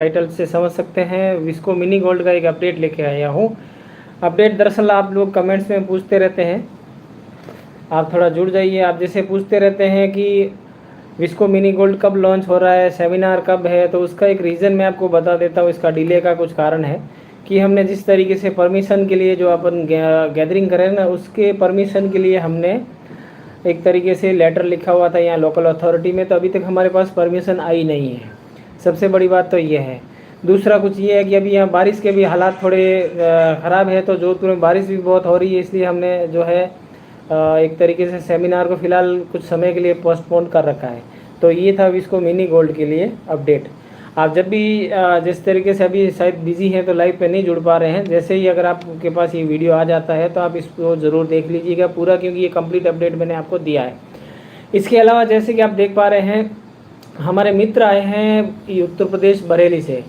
Title से समझ सकते हैं विस्को मिनी गोल्ड का एक अपडेट लेके आया हूँ। अपडेट दरअसल आप लोग कमेंट्स में पूछते रहते हैं, आप थोड़ा जुड़ जाइए। आप जैसे पूछते रहते हैं कि विस्को मिनी गोल्ड कब लॉन्च हो रहा है, सेमिनार कब है, तो उसका एक रीज़न मैं आपको बता देता हूँ। इसका डिले का कुछ कारण है कि हमने जिस तरीके से परमिशन के लिए जो अपन गैदरिंग करें ना, उसके परमिशन के लिए हमने एक तरीके से लेटर लिखा हुआ था यहाँ लोकल अथॉरिटी में, तो अभी तक हमारे पास परमिशन आई नहीं है। सबसे बड़ी बात तो ये है। दूसरा कुछ ये है कि अभी यहाँ बारिश के भी हालात थोड़े ख़राब है, तो जोधपुर में बारिश भी बहुत हो रही है, इसलिए हमने जो है एक तरीके से सेमिनार को फ़िलहाल कुछ समय के लिए पोस्टपोन कर रखा है। तो ये था विस्को मिनी गोल्ड के लिए अपडेट। आप जब भी जिस तरीके से अभी शायद बिज़ी हैं तो लाइव पे नहीं जुड़ पा रहे हैं, जैसे ही अगर आपके पास ये वीडियो आ जाता है तो आप इसको ज़रूर देख लीजिएगा पूरा, क्योंकि ये कंप्लीट अपडेट मैंने आपको दिया है। इसके अलावा जैसे कि आप देख पा रहे हैं, हमारे मित्र आए हैं उत्तर प्रदेश बरेली से,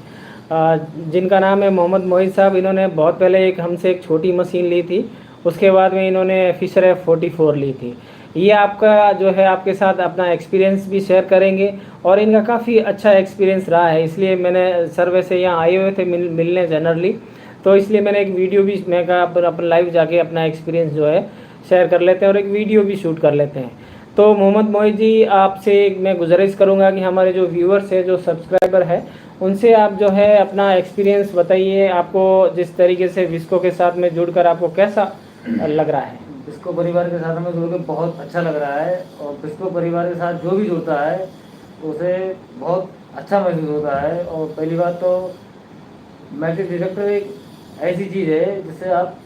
जिनका नाम है मोहम्मद मोहित साहब। इन्होंने बहुत पहले हमसे एक छोटी मशीन ली थी, उसके बाद में इन्होंने फिशर F44 ली थी। ये आपका जो है आपके साथ अपना एक्सपीरियंस भी शेयर करेंगे, और इनका काफ़ी अच्छा एक्सपीरियंस रहा है, इसलिए मैंने सर्वे से यहाँ आए हुए थे मिलने जनरली, तो इसलिए मैंने एक वीडियो भी, मैं कहा अपन लाइव जाके अपना एक्सपीरियंस जो है शेयर कर लेते हैं और एक वीडियो भी शूट कर लेते हैं। तो मोहम्मद मोहित जी, आपसे मैं गुजारिश करूंगा कि हमारे जो व्यूअर्स है, जो सब्सक्राइबर है, उनसे आप जो है अपना एक्सपीरियंस बताइए। आपको जिस तरीके से विस्को के साथ में जुड़कर आपको कैसा लग रहा है? विस्को परिवार के साथ में जुड़ के बहुत अच्छा लग रहा है, और विस्को परिवार के साथ जो भी जुड़ता है तो उसे बहुत अच्छा महसूस होता है। और पहली बात तो मेटल डिटेक्टर एक ऐसी चीज़ है जिससे आप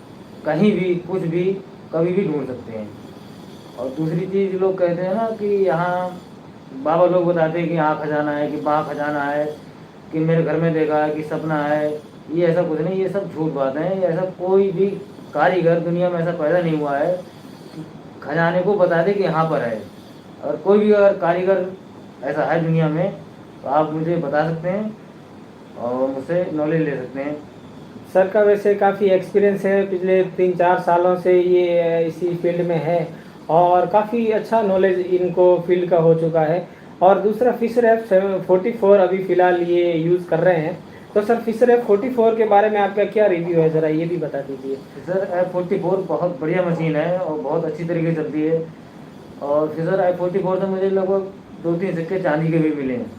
कहीं भी कुछ भी कभी भी ढूंढ सकते हैं। और दूसरी चीज़, लोग कहते हैं ना कि यहाँ बाबा लोग बताते हैं कि यहाँ खजाना है, कि वहाँ खजाना है, कि मेरे घर में देखा है, कि सपना है। ये ऐसा कुछ नहीं, ये सब झूठ बात है। ऐसा कोई भी कारीगर दुनिया में ऐसा पैदा नहीं हुआ है कि खजाने को बता दे कि यहाँ पर है। और कोई भी अगर कारीगर ऐसा है दुनिया में तो आप मुझे बता सकते हैं और मुझसे नॉलेज ले सकते हैं। सर का वैसे काफ़ी एक्सपीरियंस है, पिछले 3-4 सालों से ये इसी फील्ड में है, और काफ़ी अच्छा नॉलेज इनको फील्ड का हो चुका है। और दूसरा फिशर F44 अभी फ़िलहाल ये यूज़ कर रहे हैं। तो सर फिशर F44 के बारे में आपका क्या रिव्यू है, ज़रा ये भी बता दीजिए। फिशर F44 बहुत बढ़िया मशीन है और बहुत अच्छी तरीके से चलती है। और फिशर F44 से मुझे लगभग 2-3 सिक्के चांदी के भी मिले हैं,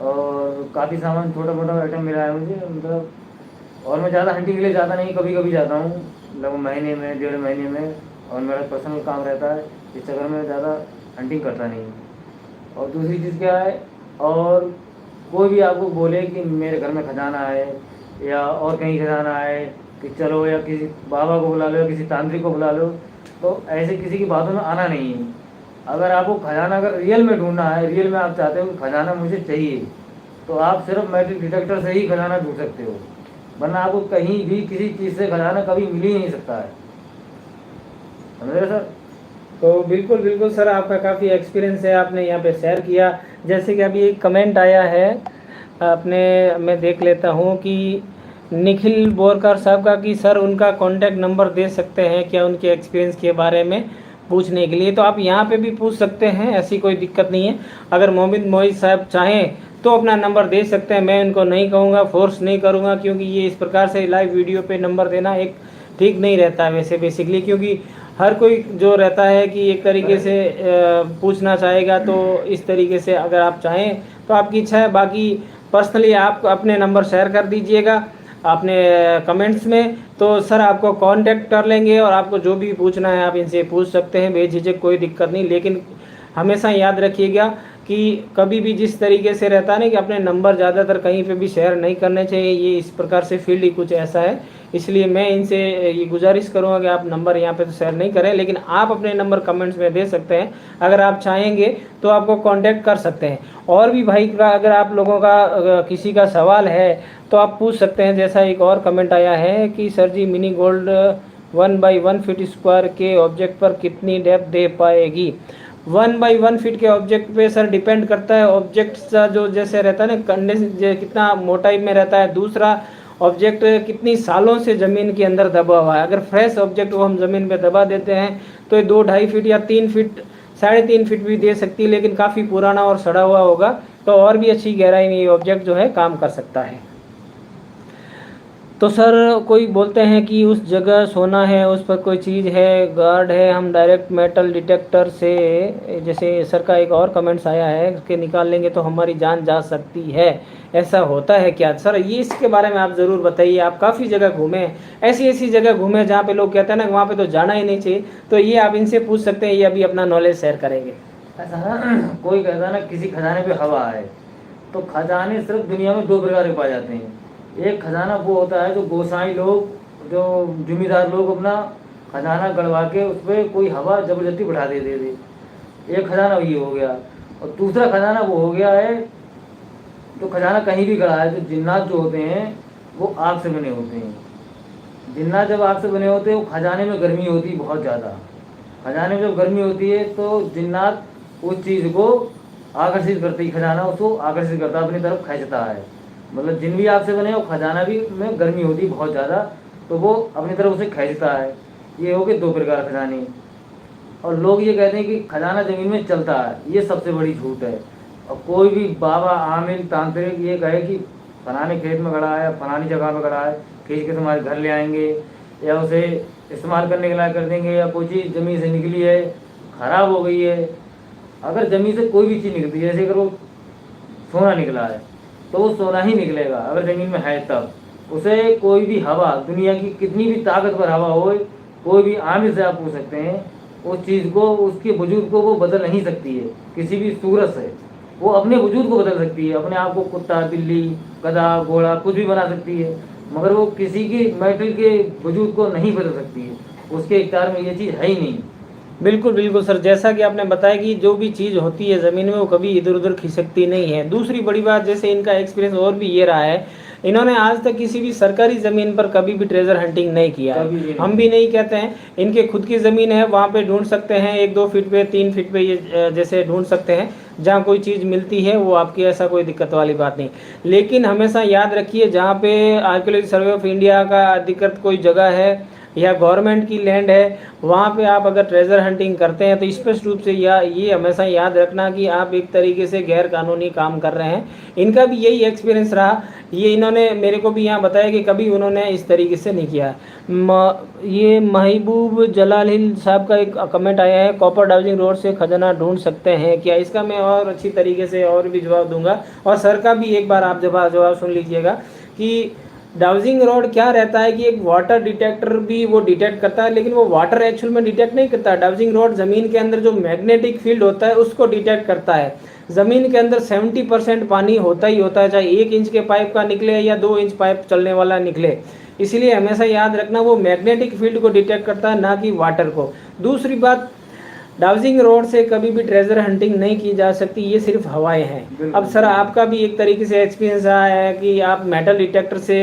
और काफ़ी सामान छोटा मोटा आइटम मिला है मुझे, मतलब। और मैं ज़्यादा हंटिंग के लिए जाता नहीं, कभी कभी जाता हूँ, लगभग महीने में 1.5 महीने में, और मेरा पर्सनल काम रहता है, इस चक्कर में ज़्यादा हंटिंग करता नहीं। और दूसरी चीज़ क्या है, और कोई भी आपको बोले कि मेरे घर में खजाना है या और कहीं खजाना है, कि चलो या किसी बाबा को बुला लो या किसी तांत्रिक को बुला लो, तो ऐसे किसी की बातों में आना नहीं है। अगर आपको खजाना अगर रियल में ढूंढना है, रियल में आप चाहते हो कि खजाना मुझे चाहिए, तो आप सिर्फ मेटल डिटेक्टर से ही खजाना ढूंढ सकते हो, वरना आपको कहीं भी किसी चीज़ से खजाना कभी मिल ही नहीं सकता है। समझ रहे सर? तो बिल्कुल बिल्कुल सर, आपका काफ़ी एक्सपीरियंस है, आपने यहाँ पे शेयर किया। जैसे कि अभी एक कमेंट आया है अपने, मैं देख लेता हूँ कि निखिल बोरकर साहब का, कि सर उनका कॉन्टैक्ट नंबर दे सकते हैं क्या उनके एक्सपीरियंस के बारे में पूछने के लिए। तो आप यहाँ पे भी पूछ सकते हैं, ऐसी कोई दिक्कत नहीं है। अगर मोहम्मद मोहित साहब चाहें तो अपना नंबर दे सकते हैं, मैं उनको नहीं कहूँगा, फोर्स नहीं करूँगा, क्योंकि ये इस प्रकार से लाइव वीडियो पे नंबर देना एक ठीक नहीं रहता है वैसे बेसिकली, क्योंकि हर कोई जो रहता है कि एक तरीके से पूछना चाहेगा, तो इस तरीके से अगर आप चाहें तो आपकी इच्छा है। बाकी पर्सनली आप अपने नंबर शेयर कर दीजिएगा अपने कमेंट्स में, तो सर आपको कांटेक्ट कर लेंगे, और आपको जो भी पूछना है आप इनसे पूछ सकते हैं बेझिझक, कोई दिक्कत नहीं। लेकिन हमेशा याद रखिएगा कि कभी भी जिस तरीके से रहता है ना कि अपने नंबर ज़्यादातर कहीं पे भी शेयर नहीं करने चाहिए, ये इस प्रकार से फील्ड ही कुछ ऐसा है, इसलिए मैं इनसे ये गुजारिश करूँगा कि आप नंबर यहाँ पे तो शेयर नहीं करें, लेकिन आप अपने नंबर कमेंट्स में दे सकते हैं। अगर आप चाहेंगे तो आपको कांटेक्ट कर सकते हैं। और भी भाई का अगर आप लोगों का किसी का सवाल है तो आप पूछ सकते हैं। जैसा एक और कमेंट आया है कि सर जी मिनी गोल्ड 1/1 फीट स्क्वायर के ऑब्जेक्ट पर कितनी डेप्थ दे पाएगी। 1/1 फीट के ऑब्जेक्ट पे सर डिपेंड करता है ऑब्जेक्ट का जो जैसे रहता है ना, कंडेंस कितना मोटाई में रहता है। दूसरा, ऑब्जेक्ट कितनी सालों से ज़मीन के अंदर दबा हुआ है। अगर फ्रेश ऑब्जेक्ट को हम ज़मीन पे दबा देते हैं तो ये 2-2.5 फीट या 3 फीट, 3.5 फीट भी दे सकती है, लेकिन काफ़ी पुराना और सड़ा हुआ होगा तो और भी अच्छी गहराई में ये ऑब्जेक्ट जो है काम कर सकता है। तो सर कोई बोलते हैं कि उस जगह सोना है, उस पर कोई चीज़ है, गार्ड है, हम डायरेक्ट मेटल डिटेक्टर से, जैसे सर का एक और कमेंट्स आया है कि निकाल लेंगे तो हमारी जान जा सकती है, ऐसा होता है क्या सर? ये इसके बारे में आप ज़रूर बताइए। आप काफ़ी जगह घूमे, ऐसी ऐसी जगह घूमे जहाँ पे लोग कहते हैं ना वहाँ पे तो जाना ही नहीं चाहिए, तो ये आप इनसे पूछ सकते हैं, ये अभी अपना नॉलेज शेयर करेंगे। ऐसा ना कोई कहता है ना किसी खजाने पे हवा है, तो खजाने सिर्फ दुनिया में दो प्रकार के पाए जाते हैं। एक खजाना वो होता है जो गोसाई लोग, जो जमींदार लोग अपना खजाना गड़वा के उस पर कोई हवा जबरदस्ती बैठा देते थे, एक खजाना ये हो गया। और दूसरा खजाना वो हो गया है जो खजाना कहीं भी गड़ा है, जो जिन्नात जो होते हैं वो आग से बने होते हैं। जिन्नात जब आग से बने होते हैं, वो खजाने में गर्मी होती है बहुत ज़्यादा। खजाने में जब गर्मी होती है तो जिन्नात उस चीज़ को आकर्षित करती है, खजाना उसको आकर्षित करता है, अपनी तरफ खींचता है। मतलब जिन भी आग से बने वो खजाना भी में गर्मी होती है बहुत ज़्यादा, तो वो अपनी तरफ उसे खींचता है। ये हो गए दो प्रकार खजाने। और लोग ये कहते हैं कि खजाना ज़मीन में चलता है, ये सबसे बड़ी झूठ है। और कोई भी बाबा आमिल तांत्रिक ये कहे कि फलाने खेत में गड़ा है, फलानी जगह पे गड़ा है, खींच के तुम्हारे घर ले आएंगे या उसे इस्तेमाल करने के लायक कर देंगे, या कोई चीज़ ज़मीन से निकली है ख़राब हो गई है। अगर ज़मीन से कोई भी चीज़ निकलती है, जैसे अगर वो सोना निकला है तो वो सोना ही निकलेगा अगर ज़मीन में है तब। उसे कोई भी हवा, दुनिया की कितनी भी ताकतवर हवा हो, कोई भी आमिर से आप पूछ सकते हैं, उस चीज़ को, उसके वजूद को वो बदल नहीं सकती है। किसी भी सूरत से वो अपने वजूद को बदल सकती है, अपने आप को कुत्ता, बिल्ली, गधा, घोड़ा कुछ भी बना सकती है, मगर वो किसी की मेटल के वजूद को नहीं बदल सकती है। उसके इख्तियार में ये चीज़ है ही नहीं। बिल्कुल बिल्कुल सर, जैसा कि आपने बताया कि जो भी चीज़ होती है ज़मीन में वो कभी इधर उधर खिसकती नहीं है। दूसरी बड़ी बात, जैसे इनका एक्सपीरियंस और भी ये रहा है, इन्होंने आज तक किसी भी सरकारी ज़मीन पर कभी भी ट्रेजर हंटिंग नहीं किया है। हम भी नहीं कहते हैं। इनके खुद की ज़मीन है, वहाँ पे ढूंढ सकते हैं, 1-2 फीट पे, 3 फीट पे ये जैसे ढूंढ सकते हैं, जहाँ कोई चीज़ मिलती है वो आपकी, ऐसा कोई दिक्कत वाली बात नहीं। लेकिन हमेशा याद रखिए, जहाँ पे आर्कियोलॉजी सर्वे ऑफ इंडिया का अधिकृत कोई जगह है या गवर्नमेंट की लैंड है, वहाँ पे आप अगर ट्रेजर हंटिंग करते हैं तो स्पष्ट रूप से ये हमेशा याद रखना कि आप एक तरीके से गैर कानूनी काम कर रहे हैं। इनका भी यही एक्सपीरियंस रहा। ये इन्होंने मेरे को भी यहाँ बताया कि कभी उन्होंने इस तरीके से नहीं किया। ये महबूब जलाल हिल साहब का एक कमेंट आया है, कॉपर डाउजिंग रोड से खजाना ढूंढ सकते हैं क्या? इसका मैं और अच्छी तरीके से और भी जवाब दूंगा, और सर का भी एक बार आप जवाब सुन लीजिएगा कि डाउजिंग रोड क्या रहता है कि एक वाटर डिटेक्टर भी वो डिटेक्ट करता है, लेकिन वो वाटर एक्चुअल में डिटेक्ट नहीं करता। डाउजिंग रोड ज़मीन के अंदर जो मैग्नेटिक फील्ड होता है उसको डिटेक्ट करता है। ज़मीन के अंदर 70% पानी होता ही होता है, चाहे 1 इंच के पाइप का निकले या 2 इंच पाइप चलने वाला निकले। इसलिए हमेशा याद रखना, वो मैग्नेटिक फील्ड को डिटेक्ट करता है, ना कि वाटर को। दूसरी बात, डाउजिंग रोड से कभी भी ट्रेजर हंटिंग नहीं की जा सकती, ये सिर्फ हवाएं हैं। अब सर आपका भी एक तरीके से एक्सपीरियंस रहा है कि आप मेटल डिटेक्टर से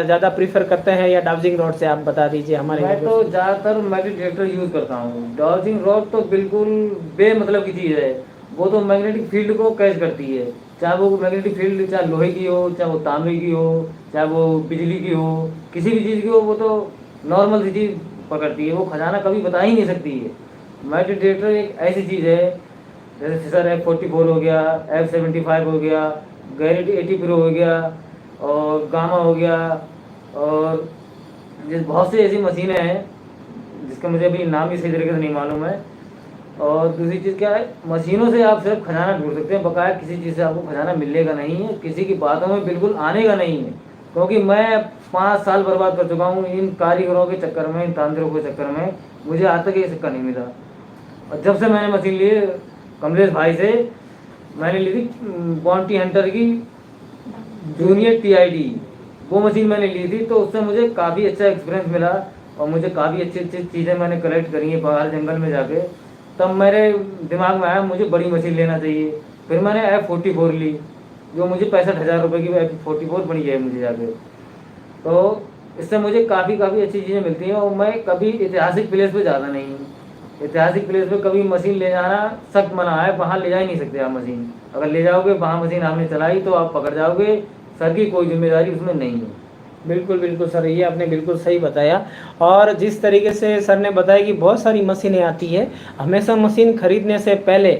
ज़्यादा प्रीफर करते हैं या डाउजिंग रोड से, आप बता दीजिए हमारे। मैं तो ज़्यादातर मेटल डिटेक्टर यूज़ करता हूँ। डाउजिंग रोड तो बिल्कुल बेमतलब की चीज़ है, वो तो मैग्नेटिक फील्ड को कैच करती है। चाहे वो मैग्नेटिक फील्ड चाहे लोहे की हो, चाहे वो तांबे की हो, चाहे वो बिजली की हो, किसी भी चीज़ की हो, वो तो नॉर्मल सी चीज़ पकड़ती है, वो खजाना कभी बता ही नहीं सकती है। मेटल डिटेक्टर एक ऐसी चीज़ है, जैसे सीजर F44 हो गया, F75 हो गया, गैरेट 80 प्रो हो गया, और गामा हो गया, और जिस बहुत सी ऐसी मशीनें हैं जिसका मुझे अभी नाम भी सही तरीके से नहीं मालूम है। और दूसरी चीज़ क्या है, मशीनों से आप सिर्फ खजाना ढूंढ सकते हैं, बकाया किसी चीज़ से आपको खजाना मिलेगा नहीं है, किसी की बातों में बिल्कुल आने का नहीं है। क्योंकि मैं 5 साल बर्बाद कर चुका हूँ इन कारीगरों के चक्कर में, इन तांत्रिकों के चक्कर में, मुझे आज तक ये सिक्का नहीं मिला। और जब से मैंने मशीन ली कमलेश भाई से, मैंने ली थी बॉन्टी हंटर की जूनियर TID, वो मशीन मैंने ली थी, तो उससे मुझे काफ़ी अच्छा एक्सपीरियंस मिला और मुझे काफ़ी अच्छी अच्छी चीज़ें मैंने कलेक्ट करी हैं बाहर जंगल में जाके। तब मेरे दिमाग में आया मुझे बड़ी मशीन लेना चाहिए। फिर मैंने F44 ली, जो मुझे 65,000 रुपये की F44 पड़ी है मुझे जाके। तो इससे मुझे काफ़ी अच्छी चीज़ें मिलती हैं। और मैं कभी ऐतिहासिक प्लेस पे ज़्यादा नहीं हूँ, ऐतिहासिक प्लेस पे कभी मशीन ले जाना सख्त मना है, वहाँ ले जा ही नहीं सकते आप मशीन। अगर ले जाओगे वहाँ मशीन आपने चलाई तो आप पकड़ जाओगे, सर की कोई जिम्मेदारी उसमें नहीं है। बिल्कुल बिल्कुल सर, ये आपने बिल्कुल सही बताया। और जिस तरीके से सर ने बताया कि बहुत सारी मशीनें आती है, हमेशा मशीन खरीदने से पहले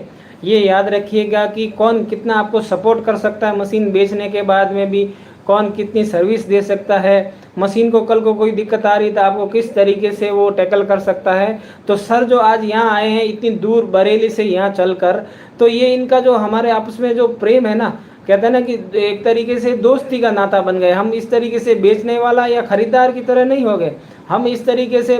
ये याद रखिएगा कि कौन कितना आपको सपोर्ट कर सकता है मशीन बेचने के बाद में भी, कौन कितनी सर्विस दे सकता है, मशीन को कल को कोई दिक्कत आ रही तो आपको किस तरीके से वो टैकल कर सकता है। तो सर जो आज यहाँ आए हैं इतनी दूर बरेली से यहाँ चलकर, तो ये इनका जो हमारे आपस में जो प्रेम है ना, कहते हैं ना कि एक तरीके से दोस्ती का नाता बन गए। हम इस तरीके से बेचने वाला या खरीदार की तरह नहीं हो गए, हम इस तरीके से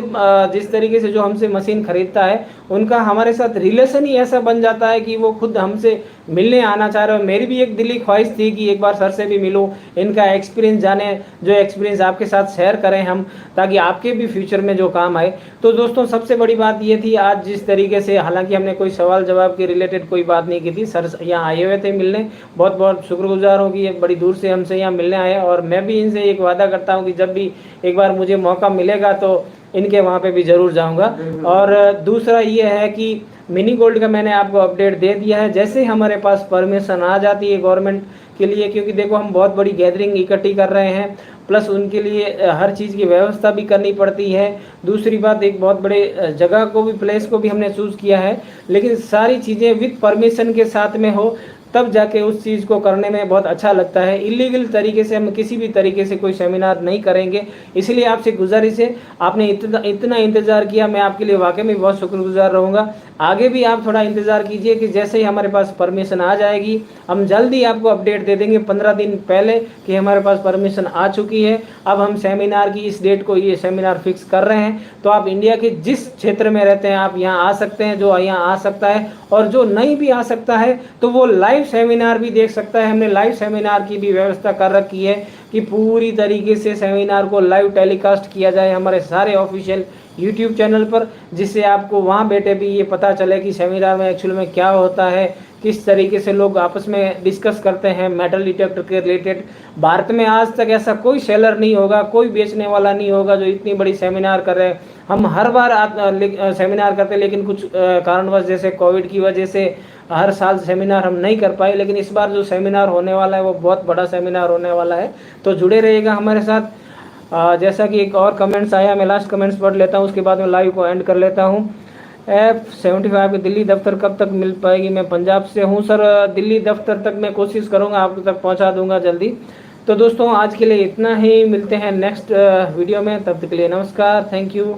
जिस तरीके से जो हमसे मशीन खरीदता है उनका हमारे साथ रिलेशन ही ऐसा बन जाता है कि वो खुद हमसे मिलने आना चाह रहे हो। मेरी भी एक दिली ख्वाहिश थी कि एक बार सर से भी मिलूं, इनका एक्सपीरियंस जाने, जो एक्सपीरियंस आपके साथ शेयर करें हम, ताकि आपके भी फ्यूचर में जो काम आए। तो दोस्तों सबसे बड़ी बात ये थी आज जिस तरीके से, हालांकि हमने कोई सवाल जवाब के रिलेटेड कोई बात नहीं की थी, सर यहाँ आए हुए थे मिलने, बहुत बहुत शुक्रगुजार हूँ कि बड़ी दूर से हमसे यहाँ मिलने आए। और मैं भी इनसे एक वादा करता हूँ कि जब भी एक बार मुझे मौका मिलेगा तो इनके वहाँ पे भी ज़रूर जाऊँगा। और दूसरा ये है कि मिनी गोल्ड का मैंने आपको अपडेट दे दिया है, जैसे ही हमारे पास परमिशन आ जाती है गवर्नमेंट के लिए, क्योंकि देखो हम बहुत बड़ी गैदरिंग इकट्ठी कर रहे हैं, प्लस उनके लिए हर चीज़ की व्यवस्था भी करनी पड़ती है। दूसरी बात, एक बहुत बड़े जगह को भी, प्लेस को भी हमने चूज़ किया है, लेकिन सारी चीज़ें विद परमिशन के साथ में हो तब जाके उस चीज़ को करने में बहुत अच्छा लगता है। इलीगल तरीके से हम किसी भी तरीके से कोई सेमिनार नहीं करेंगे। इसलिए आपसे गुजारिश है, आपने इतना इंतज़ार किया, मैं आपके लिए वाकई में बहुत शुक्रगुजार रहूँगा। आगे भी आप थोड़ा इंतज़ार कीजिए कि जैसे ही हमारे पास परमिशन आ जाएगी हम जल्दी आपको अपडेट दे देंगे 15 दिन पहले कि हमारे पास परमिशन आ चुकी है। अब हम सेमिनार की इस डेट को, ये सेमिनार फिक्स कर रहे हैं। तो आप इंडिया के जिस क्षेत्र में रहते हैं आप यहाँ आ सकते हैं, जो यहाँ आ सकता है, और जो नहीं भी आ सकता है तो वो लाइव सेमिनार भी देख सकता है। हमने लाइव सेमिनार की भी व्यवस्था कर रखी है कि पूरी तरीके से सेमिनार को लाइव टेलीकास्ट किया जाए हमारे सारे ऑफिशियल यूट्यूब चैनल पर, जिससे आपको वहाँ बैठे भी ये पता चले कि सेमिनार में एक्चुअल में क्या होता है, किस तरीके से लोग आपस में डिस्कस करते हैं मेटल डिटेक्टर के रिलेटेड। भारत में आज तक ऐसा कोई सेलर नहीं होगा, कोई बेचने वाला नहीं होगा जो इतनी बड़ी सेमिनार कर रहे हैं। हम हर बार सेमिनार करते हैं, लेकिन कुछ कारणवश जैसे कोविड की वजह से हर साल सेमिनार हम नहीं कर पाए, लेकिन इस बार जो सेमिनार होने वाला है वो बहुत बड़ा सेमिनार होने वाला है। तो जुड़े रहिएगा हमारे साथ। जैसा कि एक और कमेंट्स आया, मैं लास्ट कमेंट्स पढ़ लेता हूँ, उसके बाद मैं लाइव को एंड कर लेता हूँ। F75 की दिल्ली दफ्तर कब तक मिल पाएगी? मैं पंजाब से हूँ सर, दिल्ली दफ्तर तक मैं कोशिश करूँगा आप तक पहुँचा दूँगा जल्दी। तो दोस्तों आज के लिए इतना ही, मिलते हैं नेक्स्ट वीडियो में, तब तक के लिए नमस्कार, थैंक यू।